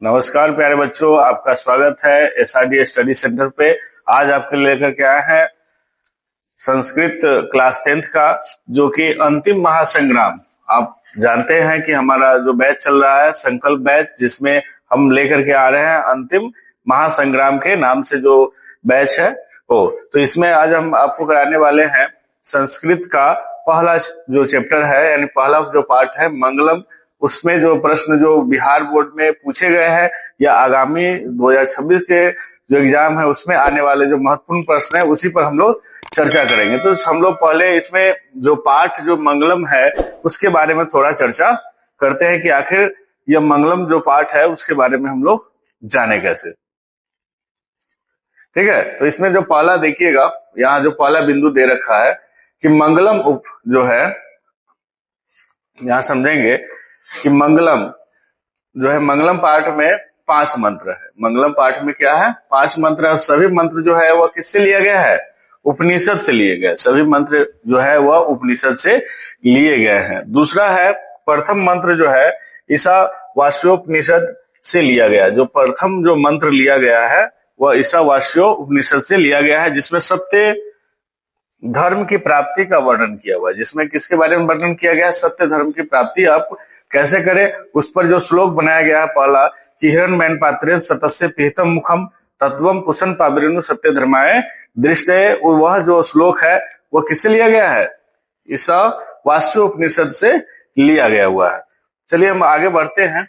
नमस्कार प्यारे बच्चों, आपका स्वागत है एसआरडी स्टडी सेंटर पे। आज आपके लिए लेकर के आए हैं संस्कृत क्लास 10th का, जो कि अंतिम महासंग्राम। आप जानते हैं कि हमारा जो बैच चल रहा है संकल्प बैच, जिसमें हम लेकर के आ रहे हैं अंतिम महासंग्राम के नाम से जो बैच है वो। तो इसमें आज हम आपको कराने वाले हैं संस्कृत का पहला जो चैप्टर है, यानी पहला जो पार्ट है मंगलम। उसमें जो प्रश्न जो बिहार बोर्ड में पूछे गए हैं या आगामी 2026 के जो एग्जाम है उसमें आने वाले जो महत्वपूर्ण प्रश्न है उसी पर हम लोग चर्चा करेंगे। तो हम लोग पहले इसमें जो पाठ जो मंगलम है उसके बारे में थोड़ा चर्चा करते हैं कि आखिर यह मंगलम जो पाठ है उसके बारे में हम लोग जाने कैसे। ठीक है, तो इसमें जो पहला देखिएगा, यहाँ जो पहला बिंदु दे रखा है कि मंगलम उप जो है, यहाँ समझेंगे कि मंगलम जो है, मंगलम पाठ में 5 मंत्र है। मंगलम पाठ में क्या है? 5 मंत्र है। सभी मंत्र जो है वह किससे लिया गया है? उपनिषद से लिए गए। सभी मंत्र जो है वह उपनिषद से लिए गए हैं। दूसरा है प्रथम मंत्र जो है ईशावास्योपनिषद से लिया गया। जो प्रथम जो मंत्र लिया गया है वह ईशावास्यो उपनिषद से लिया गया है, जिसमें सत्य धर्म की प्राप्ति का वर्णन किया हुआ है। जिसमें किसके बारे में वर्णन किया गया है? सत्य धर्म की प्राप्ति आप कैसे करें, उस पर जो श्लोक बनाया गया है पहला कि हिरण्मयन पात्रे सतस्य पिहितम मुखम तत्वम पुषन पावरेणु सत्य धर्माय दृष्टये, वह जो श्लोक है वह किससे लिया गया है? ईशावास्यो उपनिषद से लिया गया हुआ है। चलिए हम आगे बढ़ते हैं।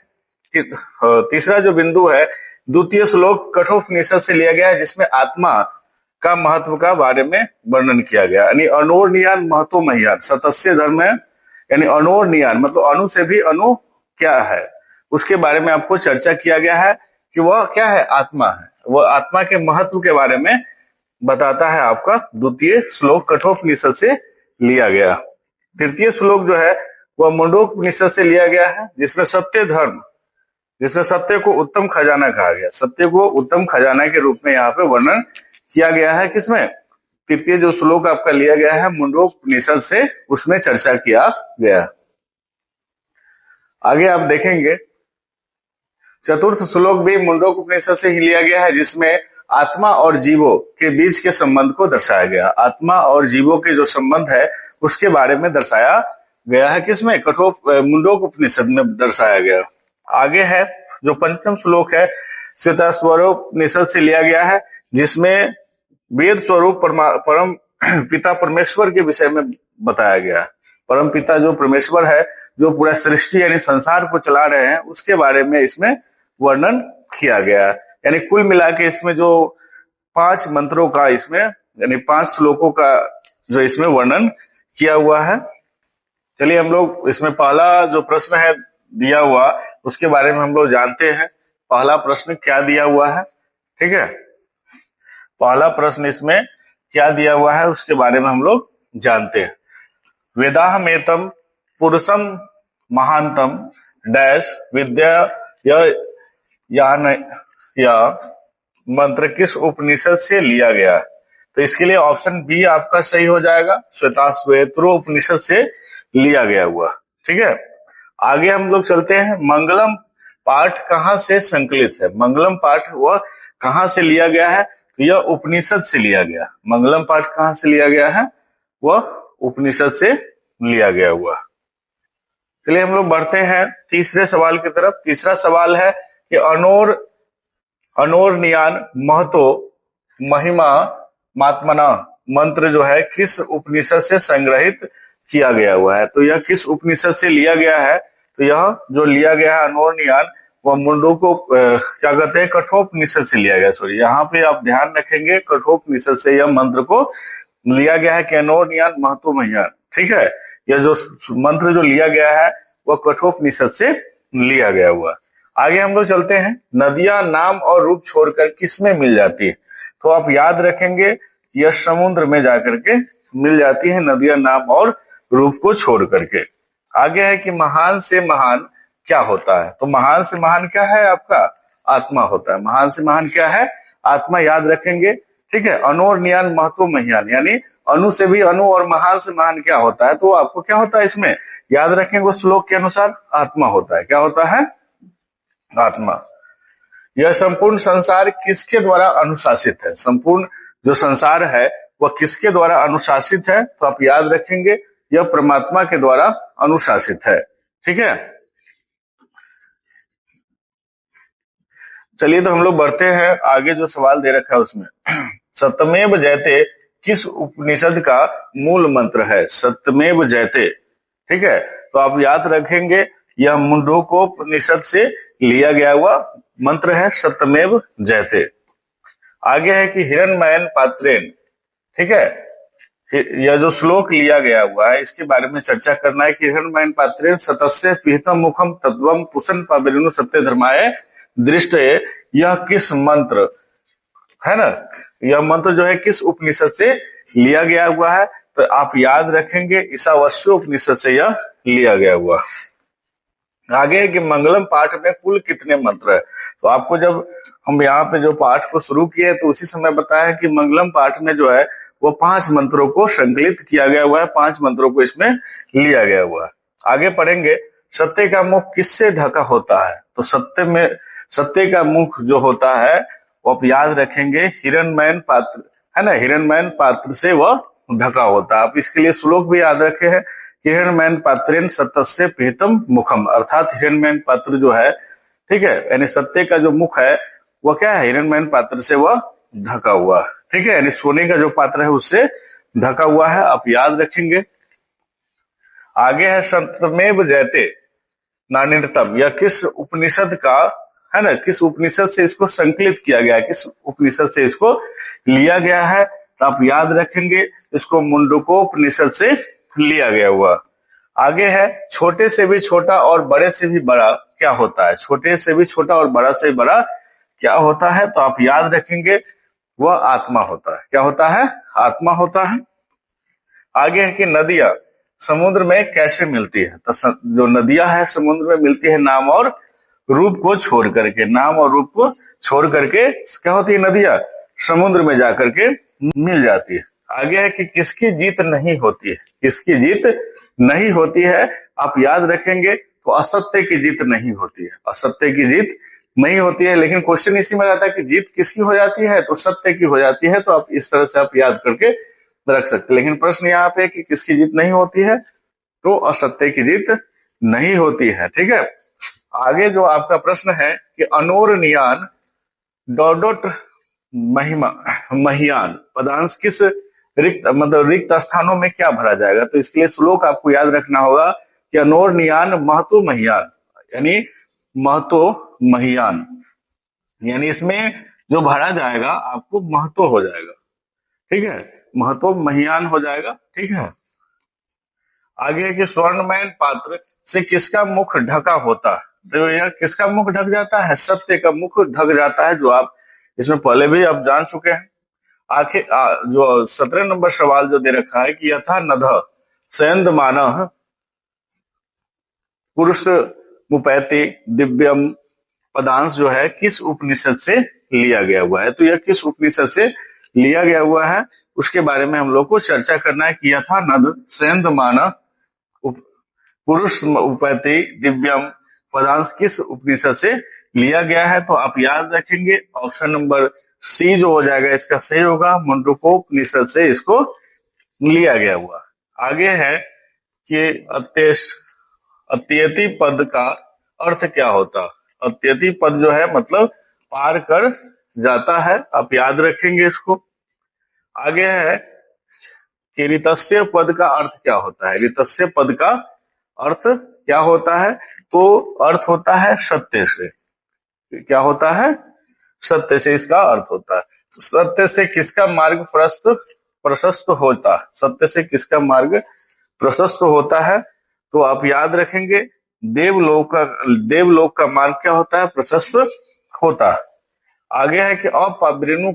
तीसरा जो बिंदु है, द्वितीय श्लोक कठोपनिषद से लिया गया है, जिसमें आत्मा का महत्व का बारे में वर्णन किया गया। यानी अणोर्नियान महतो महियान सतस्य धर्म है, यानी अणोर्नियान मतलब अणु से भी अणु क्या है उसके बारे में आपको चर्चा किया गया है कि वह क्या है? आत्मा है। वह आत्मा के महत्व के बारे में बताता है आपका द्वितीय श्लोक कठोपनिषद से लिया गया। तृतीय श्लोक जो है वह मुंडकोपनिषद से लिया गया है, जिसमें सत्य धर्म, जिसमें सत्य को उत्तम खजाना कहा गया। सत्य को उत्तम खजाना के रूप में यहाँ पे वर्णन किया गया है। किसमें? तृतीय जो श्लोक आपका लिया गया है मुंडकोपनिषद से, उसमें चर्चा किया गया। आगे आप देखेंगे चतुर्थ श्लोक भी मुंडकोपनिषद से ही लिया गया है, जिसमें आत्मा और जीवों के बीच के संबंध को दर्शाया गया। आत्मा और जीवों के जो संबंध है उसके बारे में दर्शाया गया है। किसमें? मुंडकोपनिषद में दर्शाया गया। आगे है जो पंचम श्लोक है श्वेताश्वरोपनिषद से लिया गया है, जिसमें वेद स्वरूप परम पिता परमेश्वर के विषय में बताया गया। परम पिता जो परमेश्वर है, जो पूरा सृष्टि यानी संसार को चला रहे हैं, उसके बारे में इसमें वर्णन किया गया। यानी कुल मिला के इसमें जो 5 मंत्रों का इसमें यानी 5 श्लोकों का जो इसमें वर्णन किया हुआ है। चलिए हम लोग इसमें पहला जो प्रश्न है दिया हुआ उसके बारे में हम लोग जानते हैं। पहला प्रश्न क्या दिया हुआ है? ठीक है, पहला प्रश्न इसमें क्या दिया हुआ है उसके बारे में हम लोग जानते हैं। वेदाहमेतम पुरुषम महांतम डैश विद्या या मंत्र किस उपनिषद से लिया गया? तो इसके लिए ऑप्शन बी आपका सही हो जाएगा, श्वेताश्वेत्रो उपनिषद से लिया गया हुआ। ठीक है, आगे हम लोग चलते हैं। मंगलम पाठ कहाँ से संकलित है? मंगलम पाठ वह कहाँ से लिया गया है? तो यह उपनिषद से लिया गया। मंगलम पाठ कहाँ से लिया गया है? वह उपनिषद से लिया गया हुआ। चलिए हम लोग बढ़ते हैं तीसरे सवाल की तरफ। तीसरा सवाल है कि अनोर्नियान महतो महिमा मात्मना मंत्र जो है किस उपनिषद से संग्रहित किया गया हुआ है? तो यह किस उपनिषद से लिया गया है? तो यह जो लिया गया है अनोर्नियान, वह मुंडो को क्या कहते हैं? कठोपनिषद से लिया गया। सॉरी, यहाँ पे आप ध्यान रखेंगे कठोपनिषद से यह मंत्र को लिया गया है कि अनोर्नियान महतो महियान। ठीक है, यह जो मंत्र जो लिया गया है वह कठोपनिषद से लिया गया हुआ। आगे हम लोग चलते हैं। नदियां नाम और रूप छोड़कर किस में मिल जाती है? तो आप याद रखेंगे कि यह समुद्र में जाकर के मिल जाती है, नदियां नाम और रूप को छोड़ करके। आगे है कि महान से महान क्या होता है? तो महान से महान क्या है? आपका आत्मा होता है। महान से महान क्या है? आत्मा, याद रखेंगे। ठीक है, अनोर्नियान महतो महियान, यानी अणु से भी अणु और महान से महान क्या होता है? तो आपको क्या होता है इसमें याद रखेंगे, उस श्लोक के अनुसार आत्मा होता है। क्या होता है? आत्मा। यह संपूर्ण संसार किसके द्वारा अनुशासित है? संपूर्ण जो संसार है वह किसके द्वारा अनुशासित है? तो आप याद रखेंगे यह परमात्मा के द्वारा अनुशासित है। ठीक है, चलिए तो हम लोग बढ़ते हैं आगे। जो सवाल दे रखा है उसमें सत्यमेव जयते किस उपनिषद का मूल मंत्र है? सत्यमेव जयते, ठीक है, तो आप याद रखेंगे यह मुंडकोपनिषद से लिया गया हुआ मंत्र है, सत्यमेव जयते। आगे है कि हिरण्मयन पात्रेण, ठीक है, यह जो श्लोक लिया गया हुआ है इसके बारे में चर्चा करना है कि हिरण्मयन पात्रेण सतस्य पिहितम मुखम तत्वम पुषन पावरिणु सत्य धर्माय दृष्ट, यह किस मंत्र है ना, यह मंत्र जो है किस उपनिषद से लिया गया हुआ है? तो आप याद रखेंगे ईशावास्य उपनिषद से यह लिया गया हुआ। आगे है कि मंगलम पाठ में कुल कितने मंत्र है? तो आपको जब हम यहाँ पे जो पाठ को शुरू किए तो उसी समय बताया कि मंगलम पाठ में जो है वो 5 मंत्रों को संकलित किया गया हुआ है, 5 मंत्रों को इसमें लिया गया हुआ है। आगे पढ़ेंगे सत्य का मुख किससे ढका होता है? तो सत्य का मुख जो होता है वो आप याद रखेंगे हिरण्मयन पात्र, है ना, हिरण्मयन पात्र से वह ढका होता है। आप इसके लिए श्लोक भी याद रखे हैं, हिरण्मयन पात्रेण सत्यस्य पिहितम मुखम, अर्थात हिरण्मयन पात्र जो है, ठीक है, यानी सत्य का जो मुख है वह क्या है? हिरण्मयन पात्र से वह ढका हुआ, ठीक है, यानी सोने का जो पात्र है उससे ढका हुआ है, आप याद रखेंगे। आगे है सत्यमेव जयते नान्यतम, यह किस उपनिषद का है ना, किस उपनिषद से इसको संकलित किया गया है, किस उपनिषद से इसको लिया गया है? तो आप याद रखेंगे इसको मुंडकोपनिषद से लिया गया हुआ। आगे है छोटे से भी छोटा और बड़े से भी बड़ा क्या होता है? छोटे से भी छोटा और बड़ा से बड़ा क्या होता है? तो आप याद रखेंगे वह आत्मा होता है। क्या होता है? आत्मा होता है। आगे है कि नदियां समुद्र में कैसे मिलती है? तो जो नदियां है समुद्र में मिलती है नाम और रूप को छोड़ करके, नाम और रूप को छोड़ करके क्या होती है? नदियां समुद्र में जाकर के मिल जाती है। आगे है कि किसकी जीत नहीं होती है? किसकी जीत नहीं होती है? आप याद रखेंगे तो असत्य की जीत नहीं होती है, असत्य की जीत नहीं होती है। लेकिन क्वेश्चन इसी में रहता है कि जीत किसकी हो जाती है? तो सत्य की हो जाती है। तो आप इस तरह से आप याद करके रख सकते। लेकिन प्रश्न यहाँ पे कि किसकी जीत नहीं होती है? तो असत्य की जीत नहीं होती है। ठीक है, आगे जो आपका प्रश्न है कि अनोर नियान डॉट महिमा महियान पदांश किस रिक्त मतलब रिक्त स्थानों में क्या भरा जाएगा? तो इसके लिए श्लोक आपको याद रखना होगा कि अनोर नियान महतो महियान, यानी महतो महियान, यानी इसमें जो भरा जाएगा आपको महतो हो जाएगा। ठीक है, महतो महियान हो जाएगा। ठीक है, आगे कि स्वर्णमय पात्र से किसका मुख ढका होता है? तो यह किसका मुख ढक जाता है? सत्य का मुख ढक जाता है, जो आप इसमें पहले भी आप जान चुके हैं। आखिर जो 17 नंबर सवाल जो दे रखा है कि यथा नध सयंदमान पुरुष मुपैति दिव्यम पदांश जो है किस उपनिषद से लिया गया हुआ है? तो यह किस उपनिषद से लिया गया हुआ है उसके बारे में हम लोग को चर्चा करना है कि यथा नद सयंदमान पुरुष उपैति दिव्यम पदांश किस उपनिषद से लिया गया है? तो आप याद रखेंगे ऑप्शन नंबर सी जो हो जाएगा इसका सही होगा, मुंडकोपनिषद से इसको लिया गया हुआ। आगे है कि अत्यति पद का अर्थ क्या होता? अत्यति पद जो है मतलब पार कर जाता है, आप याद रखेंगे इसको। आगे है कि ऋतस्य पद का अर्थ क्या होता है? ऋतस्य पद का अर्थ क्या होता है? तो अर्थ होता है सत्य से। क्या होता है? सत्य से इसका अर्थ होता है। सत्य से किसका मार्ग प्रशस्त होता है? सत्य से किसका मार्ग प्रशस्त होता है? तो आप याद रखेंगे देवलोक का मार्ग क्या होता है? प्रशस्त होता है। आगे है कि अपावृणु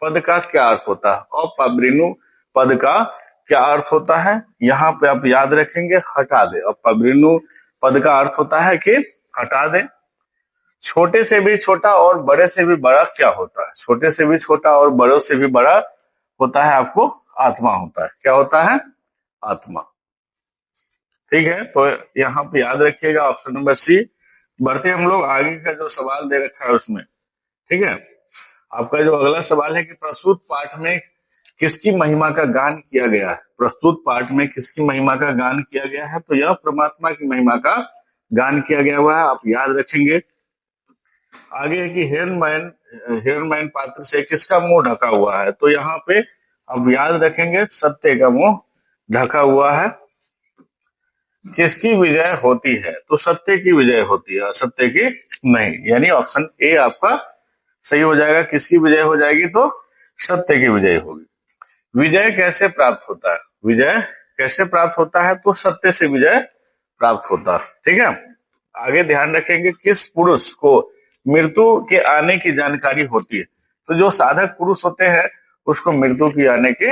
पद का क्या अर्थ होता है? अपावृणु पद का क्या अर्थ होता है? यहाँ पे आप याद रखेंगे हटा दे। अपावृणु पद का अर्थ होता है कि हटा दे। छोटे से भी छोटा और बड़े से भी बड़ा क्या होता है? छोटे से भी छोटा और बड़ों से भी बड़ा होता है आपको आत्मा होता है। क्या होता है? आत्मा। ठीक है, तो यहाँ पे याद रखिएगा ऑप्शन नंबर सी। बढ़ते हम लोग आगे का जो सवाल दे रखा है उसमें ठीक है। आपका जो अगला सवाल है कि प्रस्तुत पाठ में किसकी महिमा का गान किया गया है? प्रस्तुत पाठ में किसकी महिमा का गान किया गया है? तो यह परमात्मा की महिमा का गान किया गया हुआ है, आप याद रखेंगे। आगे है कि हिरणमैन पात्र से किसका मुंह ढका हुआ है? तो यहाँ पे अब याद रखेंगे, सत्य का मुंह ढका हुआ है। किसकी विजय होती है? तो सत्य की विजय होती है, असत्य की नहीं, यानी ऑप्शन ए आपका सही हो जाएगा। किसकी विजय हो जाएगी? तो सत्य की विजय होगी। विजय कैसे प्राप्त होता है? विजय कैसे प्राप्त होता है? तो सत्य से विजय प्राप्त होता है, ठीक है। आगे ध्यान रखेंगे, किस पुरुष को मृत्यु के आने की जानकारी होती है? तो जो साधक पुरुष होते हैं उसको मृत्यु की आने की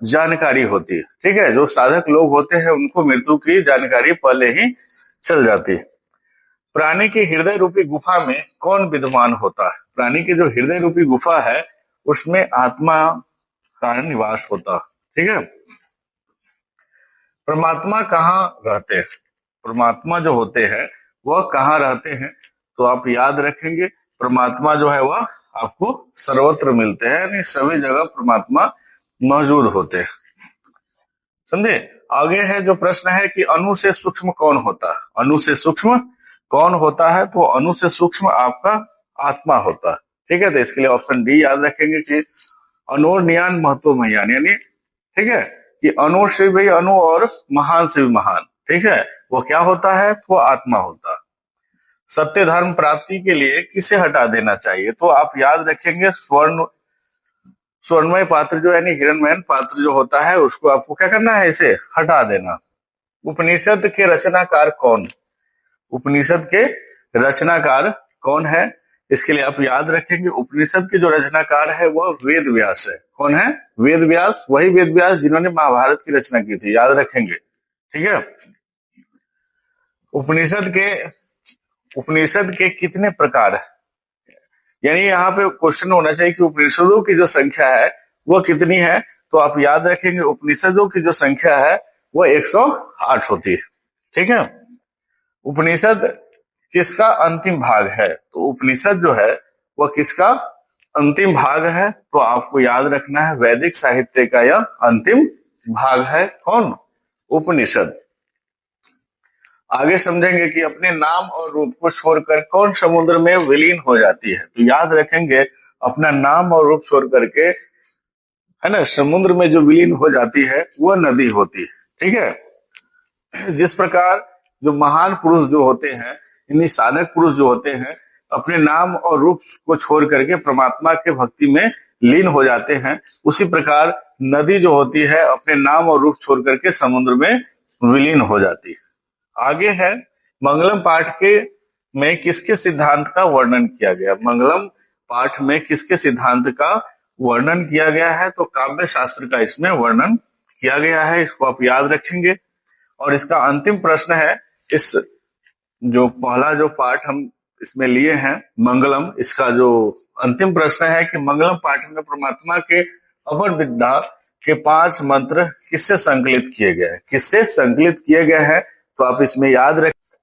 जानकारी होती है, ठीक है। जो साधक लोग होते हैं उनको मृत्यु की जानकारी पहले ही चल जाती है। प्राणी की हृदय रूपी गुफा में कौन विद्यमान होता है? प्राणी की जो हृदय रूपी गुफा है उसमें आत्मा का निवास होता है, ठीक है। परमात्मा कहाँ रहते हैं? परमात्मा जो होते हैं वह कहाँ रहते हैं? तो आप याद रखेंगे, परमात्मा जो है वह आपको सर्वत्र मिलते हैं, यानी सभी जगह परमात्मा मौजूद होते हैं, समझे। आगे है जो प्रश्न है कि अणु से सूक्ष्म कौन होता है? अणु से सूक्ष्म कौन होता है? तो अणु से सूक्ष्म आपका आत्मा होता है, ठीक है। तो इसके लिए ऑप्शन डी याद रखेंगे कि अणोर्नियान महतो महान, यानी ठीक है कि अणु से भी अणु और महान से भी महान, ठीक है, वो क्या होता है? वो आत्मा होता है। सत्य धर्म प्राप्ति के लिए किसे हटा देना चाहिए? तो आप याद रखेंगे, स्वर्णमय पात्र जो यानी हिरणमय पात्र जो होता है उसको आपको क्या करना है? इसे हटा देना। उपनिषद के रचनाकार कौन? उपनिषद के रचनाकार कौन है? इसके लिए आप याद रखेंगे, उपनिषद के जो रचनाकार है वह वेद व्यास है। कौन है? वेद व्यास, वही वेद व्यास जिन्होंने महाभारत की रचना की थी, याद रखेंगे, ठीक है। उपनिषद के कितने प्रकार है? यानी यहाँ पे क्वेश्चन होना चाहिए कि उपनिषदों की जो संख्या है वह कितनी है? तो आप याद रखेंगे, उपनिषदों की जो संख्या है वह 108 होती है, ठीक है। उपनिषद किसका अंतिम भाग है? तो उपनिषद जो है वह किसका अंतिम भाग है? तो आपको याद रखना है, वैदिक साहित्य का यह अंतिम भाग है। कौन? उपनिषद। आगे समझेंगे कि अपने नाम और रूप को छोड़कर कौन समुद्र में विलीन हो जाती है? तो याद रखेंगे, अपना नाम और रूप छोड़ करके, है ना, समुद्र में जो विलीन हो जाती है वह नदी होती है, ठीक है। जिस प्रकार जो महान पुरुष जो होते हैं, यानी साधक पुरुष जो होते हैं, अपने नाम और रूप को छोड़ करके परमात्मा के भक्ति में लीन हो जाते हैं, उसी प्रकार नदी जो होती है अपने नाम और रूप छोड़ करके समुद्र में विलीन हो जाती है। आगे है, मंगलम पाठ के में किसके सिद्धांत का वर्णन किया गया? मंगलम पाठ में किसके सिद्धांत का वर्णन किया गया है? तो काव्य शास्त्र का इसमें वर्णन किया गया है, इसको आप याद रखेंगे। और इसका अंतिम प्रश्न है, इस जो पहला जो पाठ हम इसमें लिए हैं मंगलम, इसका जो अंतिम प्रश्न है कि मंगलम पाठ में परमात्मा के अपर विद्या के 5 मंत्र किससे संकलित किए गए हैं? किससे संकलित किए गए हैं? तो आप इसमें याद रखें।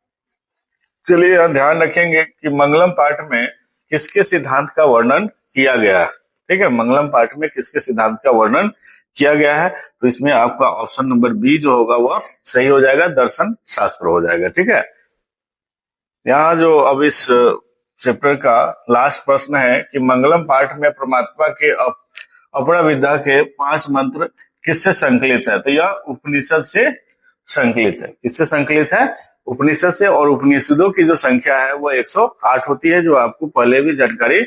चलिए ध्यान रखेंगे कि मंगलम पाठ में किसके सिद्धांत का वर्णन किया गया है, ठीक है। मंगलम पाठ में किसके सिद्धांत का वर्णन किया गया है? तो इसमें आपका ऑप्शन नंबर बी जो होगा वह सही हो जाएगा, दर्शन शास्त्र हो जाएगा, ठीक है। यहाँ जो अब इस चैप्टर का लास्ट प्रश्न है कि मंगलम पाठ में परमात्मा के अपरा विद्या के 5 मंत्र किससे संकलित है? तो यह उपनिषद से संकलित है। किससे संकलित है? उपनिषद से। और उपनिषदों की जो संख्या है वह 108 होती है, जो आपको पहले भी जानकारी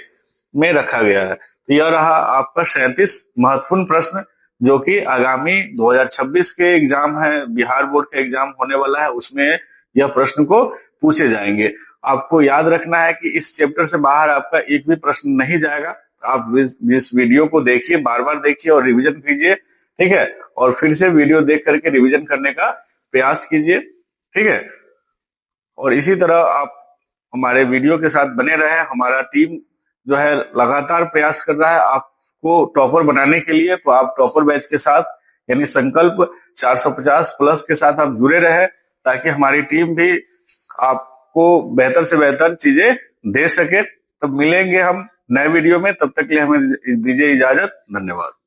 में रखा गया है। तो यह रहा आपका 37 महत्वपूर्ण प्रश्न, जो कि आगामी 2026 के एग्जाम है, बिहार बोर्ड का एग्जाम होने वाला है, उसमें यह प्रश्न को पूछे जाएंगे। आपको याद रखना है कि इस चैप्टर से बाहर आपका एक भी प्रश्न नहीं जाएगा। आप इस वीडियो को देखिए, बार बार देखिए और रिवीजन कीजिए, ठीक है। और फिर से वीडियो देख करके रिवीजन करने का प्रयास कीजिए, ठीक है। और इसी तरह आप हमारे वीडियो के साथ बने रहे। हमारा टीम जो है लगातार प्रयास कर रहा है आपको टॉपर बनाने के लिए। तो आप टॉपर बैच के साथ, यानी संकल्प 450 प्लस के साथ आप जुड़े रहे, ताकि हमारी टीम भी आपको बेहतर से बेहतर चीजें दे सके, तब मिलेंगे हम नए वीडियो में, तब तक के लिए हमें दीजिए इजाजत। धन्यवाद।